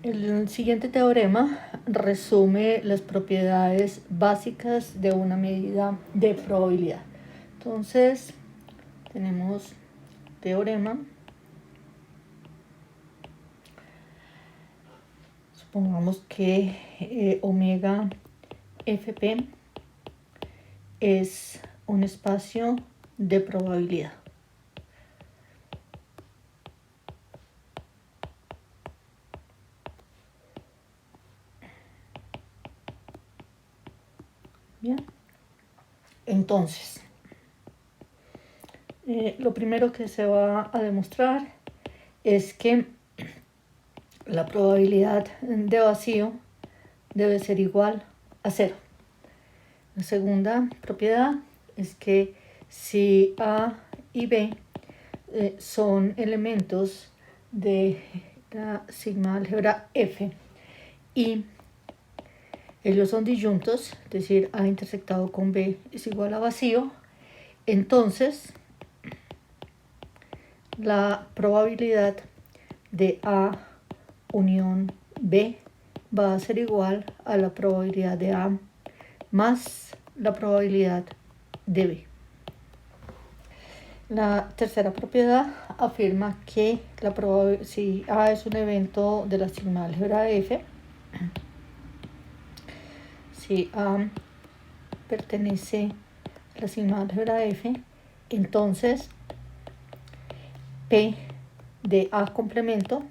El siguiente teorema resume las propiedades básicas de una medida de probabilidad. Entonces, tenemos teorema. Supongamos que omega fp es un espacio de probabilidad. Bien. Entonces, lo primero que se va a demostrar es que la probabilidad de vacío debe ser igual a 0. La segunda propiedad es que si A y B son elementos de la sigma álgebra F y ellos son disyuntos, es decir, A intersectado con B es igual a vacío, entonces la probabilidad de A unión B va a ser igual a la probabilidad de A más la probabilidad de B. La tercera propiedad afirma que si A es un evento de la sigma álgebra F, si A pertenece a la sigma álgebra F, entonces P de A complemento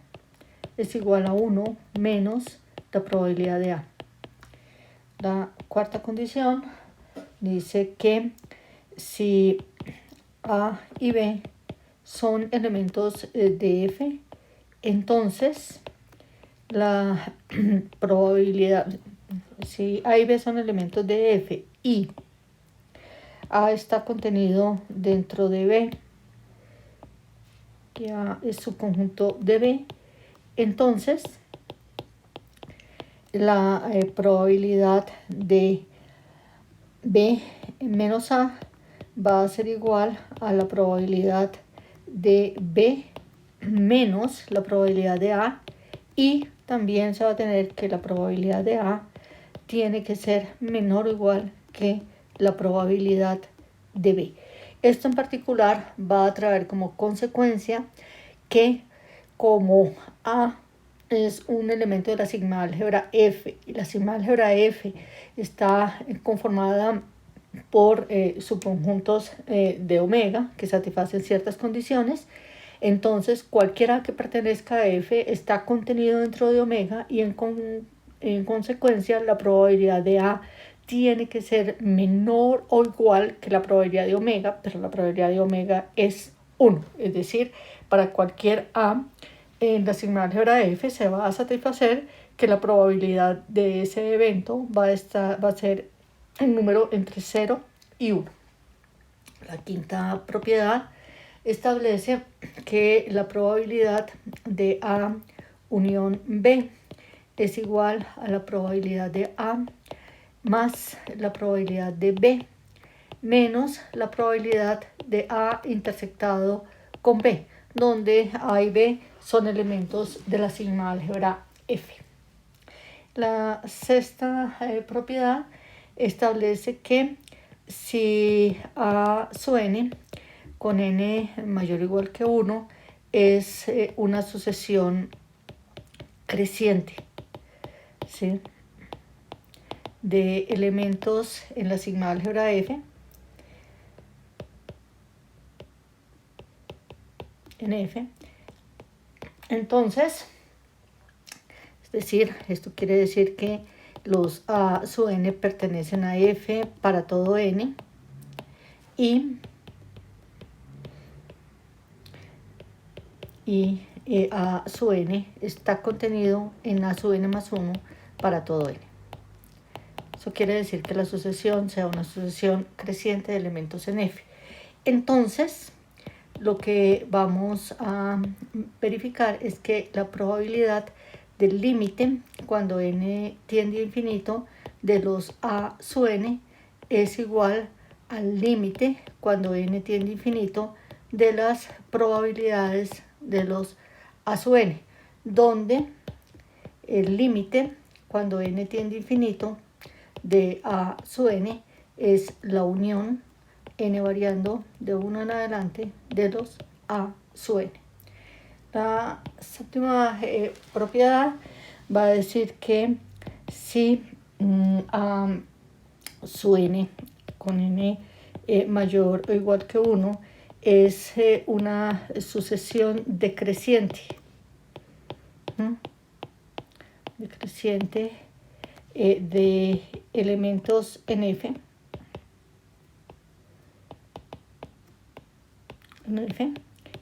es igual a 1 menos la probabilidad de A. La cuarta condición dice que si A y B son elementos de F, entonces la probabilidad, si A y B son elementos de F y A está contenido dentro de B, que A es subconjunto de B, entonces la probabilidad de B menos A va a ser igual a la probabilidad de B menos la probabilidad de A, y también se va a tener que la probabilidad de A tiene que ser menor o igual que la probabilidad de B. Esto en particular va a traer como consecuencia que como A es un elemento de la sigma álgebra F y la sigma álgebra F está conformada por subconjuntos de omega que satisfacen ciertas condiciones, entonces cualquiera que pertenezca a F está contenido dentro de omega y en consecuencia la probabilidad de A tiene que ser menor o igual que la probabilidad de omega, pero la probabilidad de omega es 1, es decir, para cualquier A en la sigma álgebra F se va a satisfacer que la probabilidad de ese evento va a ser un número entre 0 y 1. La quinta propiedad establece que la probabilidad de A unión B es igual a la probabilidad de A más la probabilidad de B menos la probabilidad de A intersectado con B, donde A y B son elementos de la sigma álgebra F. La sexta propiedad establece que si A sub n con n mayor o igual que 1 es una sucesión creciente, ¿sí?, de elementos en la sigma álgebra F, en F, entonces, es decir, esto quiere decir que los A sub n pertenecen a F para todo n y A sub n está contenido en A sub n más 1 para todo n. Eso quiere decir que la sucesión sea una sucesión creciente de elementos en F. Entonces, lo que vamos a verificar es que la probabilidad del límite cuando n tiende a infinito de los A sub n es igual al límite cuando n tiende a infinito de las probabilidades de los A sub n, donde el límite cuando n tiende a infinito de a sub n es la unión n variando de 1 en adelante de los a sub n. La séptima propiedad va a decir que si a sub n con n mayor o igual que 1 es una sucesión decreciente, de elementos en F,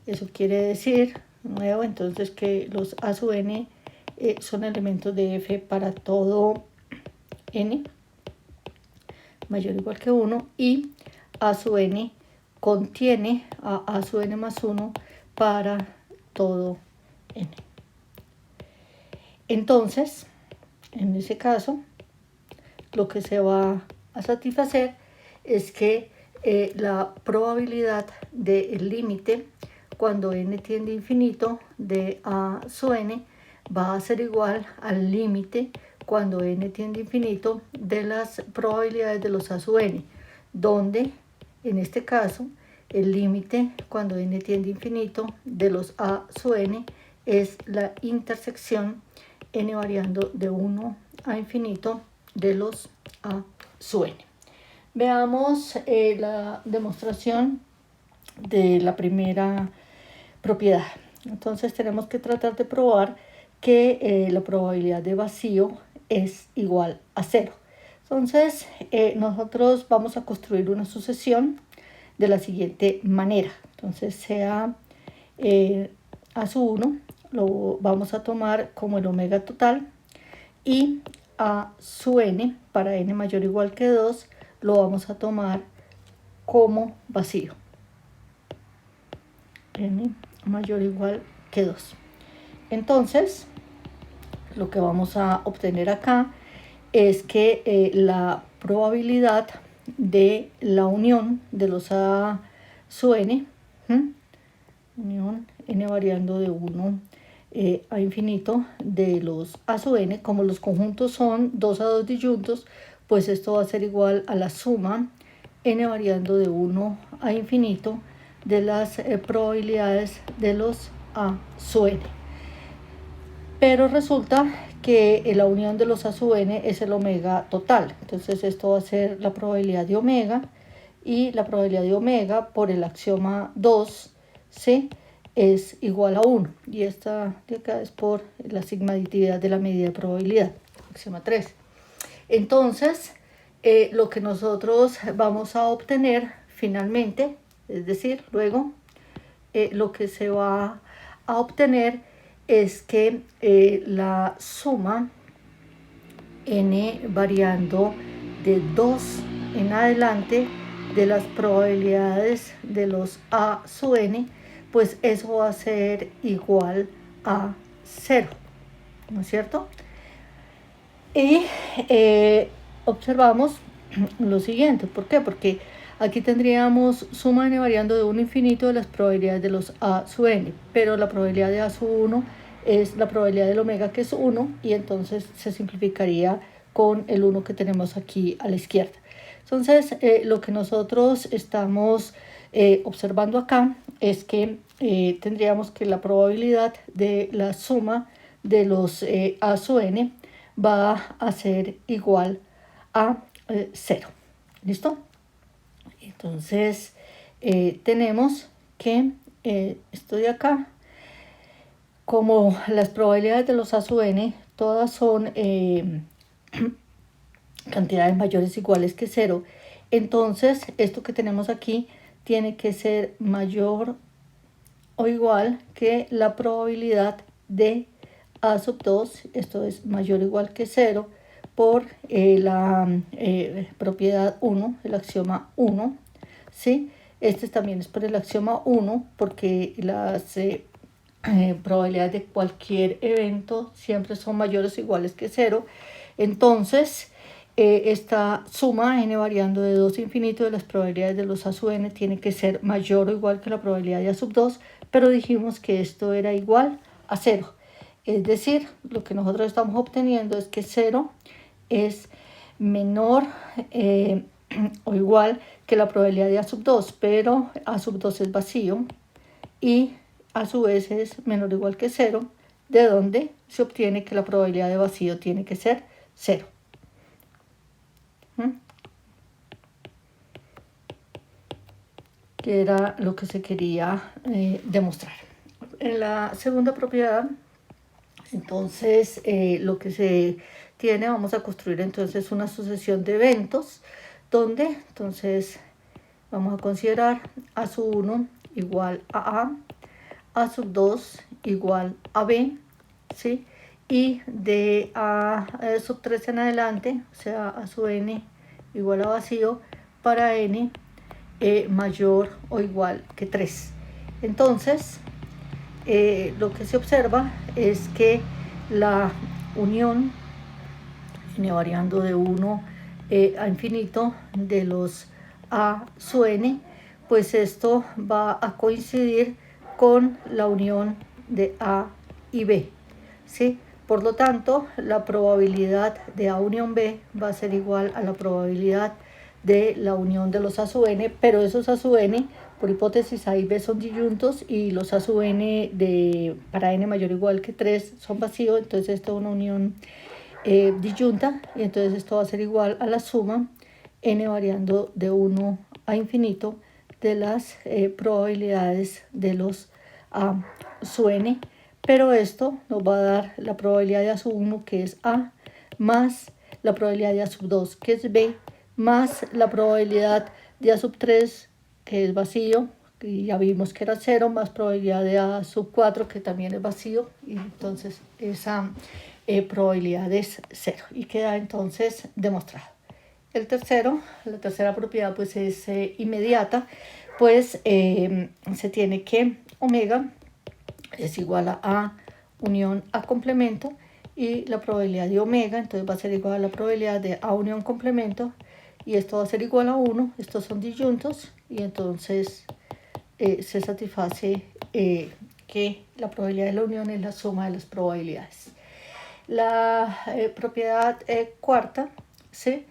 eso quiere decir, nuevo, entonces que los a sub n son elementos de F para todo n mayor o igual que 1 y a sub n contiene a sub n más 1 para todo n. Entonces, en ese caso, lo que se va a satisfacer es que la probabilidad del límite cuando n tiende a infinito de a sub n va a ser igual al límite cuando n tiende a infinito de las probabilidades de los a sub n, donde en este caso el límite cuando n tiende a infinito de los a sub n es la intersección n variando de 1 a infinito de los a sub n. Veamos la demostración de la primera propiedad. Entonces tenemos que tratar de probar que la probabilidad de vacío es igual a 0. Entonces nosotros vamos a construir una sucesión de la siguiente manera. Entonces sea a sub 1 lo vamos a tomar como el omega total y a sub n para n mayor o igual que 2 lo vamos a tomar como vacío, n mayor o igual que 2. Entonces lo que vamos a obtener acá es que la probabilidad de la unión de los a sub n, unión n variando de 1 a infinito de los a sub n, como los conjuntos son 2 a 2 disyuntos, pues esto va a ser igual a la suma n variando de 1 a infinito de las probabilidades de los a sub n. Pero resulta que la unión de los a sub n es el omega total, entonces esto va a ser la probabilidad de omega, y la probabilidad de omega por el axioma 2, ¿sí?, es igual a 1, y esta de acá es por la sigma aditividad de la medida de probabilidad, axioma 3. Entonces, lo que nosotros vamos a obtener finalmente, es decir, luego, lo que se va a obtener es que la suma n variando de 2 en adelante de las probabilidades de los a sub n, pues eso va a ser igual a 0, ¿no es cierto? Y observamos lo siguiente, ¿por qué? Porque aquí tendríamos suma n variando de 1 a infinito de las probabilidades de los a sub n, pero la probabilidad de a sub 1 es la probabilidad del omega, que es 1, y entonces se simplificaría con el 1 que tenemos aquí a la izquierda. Entonces, lo que nosotros estamos observando acá es que tendríamos que la probabilidad de la suma de los a sub n va a ser igual a 0. ¿Listo? Entonces, tenemos que esto de acá, como las probabilidades de los a sub n todas son cantidades mayores o iguales que 0, entonces esto que tenemos aquí tiene que ser mayor o igual que la probabilidad de a sub 2, esto es mayor o igual que 0, por la propiedad 1, el axioma 1, ¿sí? Este también es por el axioma 1, porque las probabilidades de cualquier evento siempre son mayores o iguales que 0. Entonces, esta suma n variando de 2 a infinito de las probabilidades de los a sub n tiene que ser mayor o igual que la probabilidad de a sub 2, pero dijimos que esto era igual a 0. Es decir, lo que nosotros estamos obteniendo es que 0 es menor o igual que la probabilidad de A sub 2, pero A sub 2 es vacío y a su vez es menor o igual que 0, de donde se obtiene que la probabilidad de vacío tiene que ser 0. Que era lo que se quería demostrar. En la segunda propiedad, entonces, lo que se tiene, vamos a construir entonces una sucesión de eventos, donde entonces vamos a considerar A sub 1 igual a A sub 2 igual a B, ¿sí? Y de A sub 3 en adelante, o sea, A sub n igual a vacío, para n mayor o igual que 3. Entonces, lo que se observa es que la unión, n variando de 1 a infinito, de los A sub n, pues esto va a coincidir con la unión de A y B, ¿sí? Por lo tanto, la probabilidad de A unión B va a ser igual a la probabilidad de la unión de los A sub n, pero esos A sub n, por hipótesis A y B son disyuntos y los A sub n para n mayor o igual que 3 son vacíos, entonces esto es una unión disyunta y entonces esto va a ser igual a la suma n variando de 1 a infinito de las probabilidades de los A sub n, pero esto nos va a dar la probabilidad de A sub 1, que es A, más la probabilidad de A sub 2, que es B, más la probabilidad de A sub 3, que es vacío, y ya vimos que era 0, más probabilidad de A sub 4, que también es vacío, y entonces esa probabilidad es 0, y queda entonces demostrado. La tercera propiedad pues es inmediata, pues se tiene que omega es igual a A unión A complemento, y la probabilidad de omega entonces va a ser igual a la probabilidad de A unión complemento, y esto va a ser igual a 1, estos son disyuntos, y entonces se satisface que la probabilidad de la unión es la suma de las probabilidades. La propiedad cuarta, ¿sí?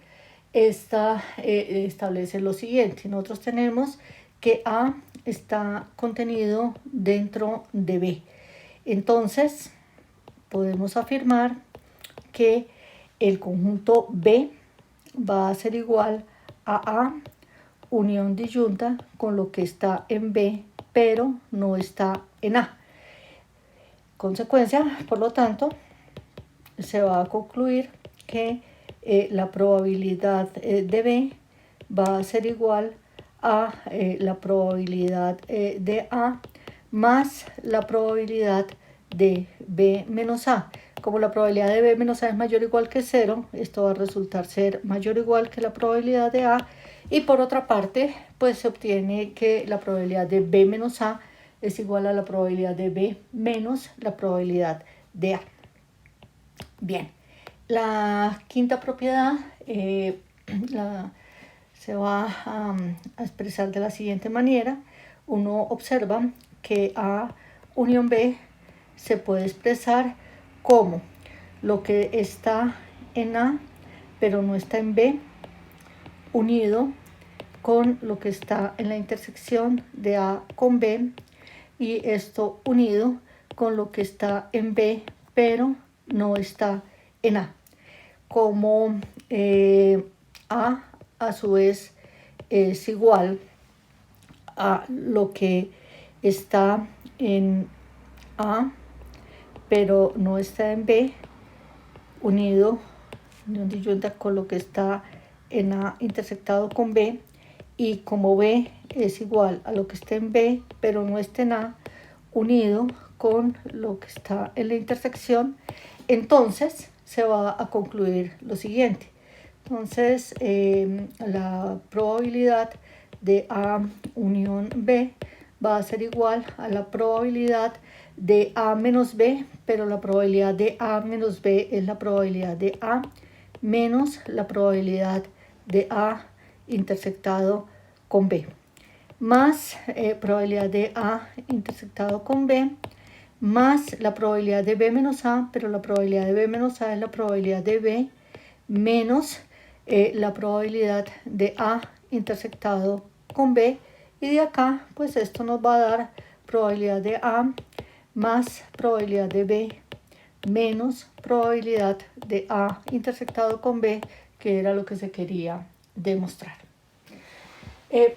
Esta establece lo siguiente: nosotros tenemos que A está contenido dentro de B. Entonces, podemos afirmar que el conjunto B va a ser igual a A unión disyunta con lo que está en B, pero no está en A. Consecuencia, por lo tanto, se va a concluir que la probabilidad de B va a ser igual a la probabilidad de A más la probabilidad de B menos A. Como la probabilidad de B menos A es mayor o igual que 0, esto va a resultar ser mayor o igual que la probabilidad de A, y por otra parte, pues se obtiene que la probabilidad de B menos A es igual a la probabilidad de B menos la probabilidad de A. Bien, la quinta propiedad se va a expresar de la siguiente manera. Uno observa que A unión B se puede expresar como lo que está en A pero no está en B, unido con lo que está en la intersección de A con B, y esto unido con lo que está en B pero no está en A. Como a su vez es igual a lo que está en A pero no está en B, unión disyunta con lo que está en A intersectado con B, y como B es igual a lo que está en B pero no está en A, unido con lo que está en la intersección, entonces se va a concluir lo siguiente. Entonces la probabilidad de A unión B va a ser igual a la probabilidad de A menos B, pero la probabilidad de A menos B es la probabilidad de A menos la probabilidad de A intersectado con B, más probabilidad de A intersectado con B más la probabilidad de B menos A, pero la probabilidad de B menos A es la probabilidad de B menos la probabilidad de A intersectado con B, y de acá pues esto nos va a dar probabilidad de A más probabilidad de B menos probabilidad de A intersectado con B, que era lo que se quería demostrar.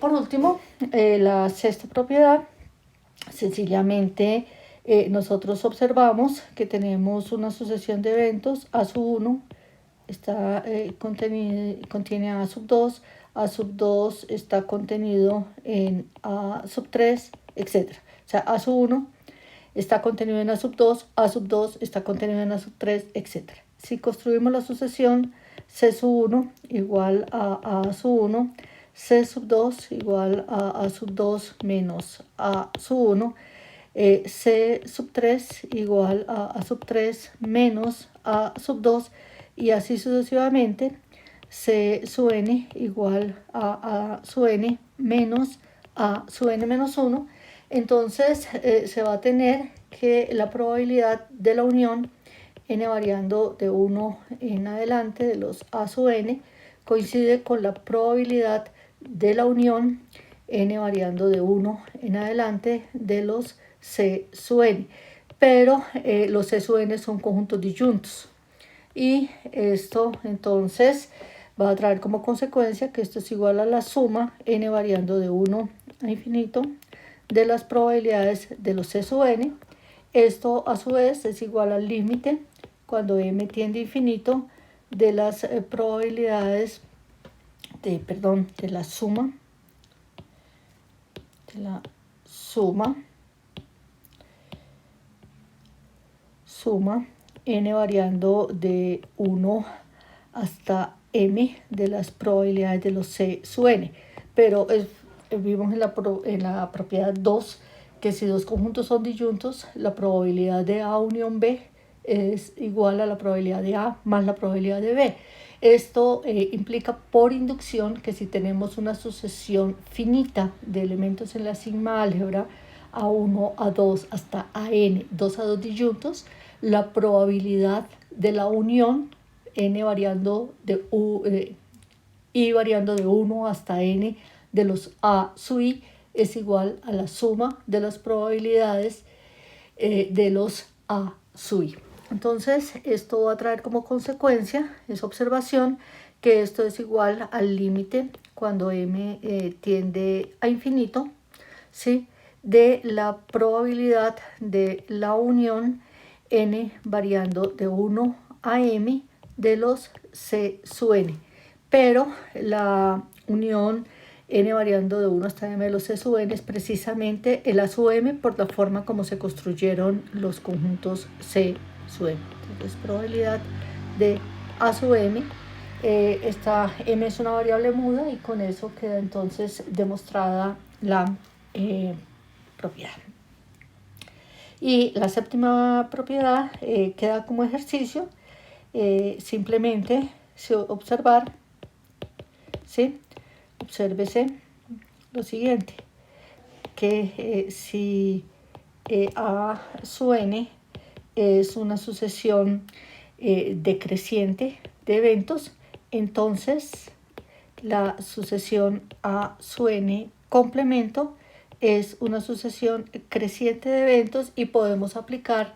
Por último, la sexta propiedad, sencillamente nosotros observamos que tenemos una sucesión de eventos A sub 1 contiene A sub 2, A sub 2 está contenido en A sub 3, etc. O sea, A sub 1 está contenido en A sub 2, A sub 2 está contenido en A sub 3, etc. Si construimos la sucesión C sub 1 igual a A sub 1, C sub 2 igual a sub 2 menos A sub 1, C sub 3 igual a sub 3 menos A sub 2, y así sucesivamente, C sub n igual a sub n menos A sub n menos 1. Entonces se va a tener que la probabilidad de la unión n variando de 1 en adelante de los A sub n coincide con la probabilidad de la unión n variando de 1 en adelante de los C sub n, pero los C sub n son conjuntos disyuntos, y esto entonces va a traer como consecuencia que esto es igual a la suma n variando de 1 a infinito de las probabilidades de los C sub n. Esto a su vez es igual al límite cuando m tiende a infinito de las probabilidades de la suma n variando de 1 hasta m de las probabilidades de los C sub n. Pero vimos en la propiedad 2 que si dos conjuntos son disyuntos, la probabilidad de A unión B es igual a la probabilidad de A más la probabilidad de B. Esto implica por inducción que si tenemos una sucesión finita de elementos en la sigma álgebra A1, A2 hasta AN, 2 a 2 disyuntos, la probabilidad de la unión n variando de i variando de 1 hasta n de los A sub i es igual a la suma de las probabilidades de los A sub i. Entonces esto va a traer como consecuencia esa observación que esto es igual al límite cuando m tiende a infinito, ¿sí?, de la probabilidad de la unión n variando de 1 a m de los C sub n, pero la unión n variando de 1 hasta m de los C sub n es precisamente el A sub m por la forma como se construyeron los conjuntos C sub m. Entonces, probabilidad de A sub m, esta m es una variable muda, y con eso queda entonces demostrada la propiedad. Y la séptima propiedad queda como ejercicio, simplemente observar, ¿sí?, obsérvese lo siguiente, que si A sub n es una sucesión decreciente de eventos, entonces la sucesión A sub n complemento es una sucesión creciente de eventos, y podemos aplicar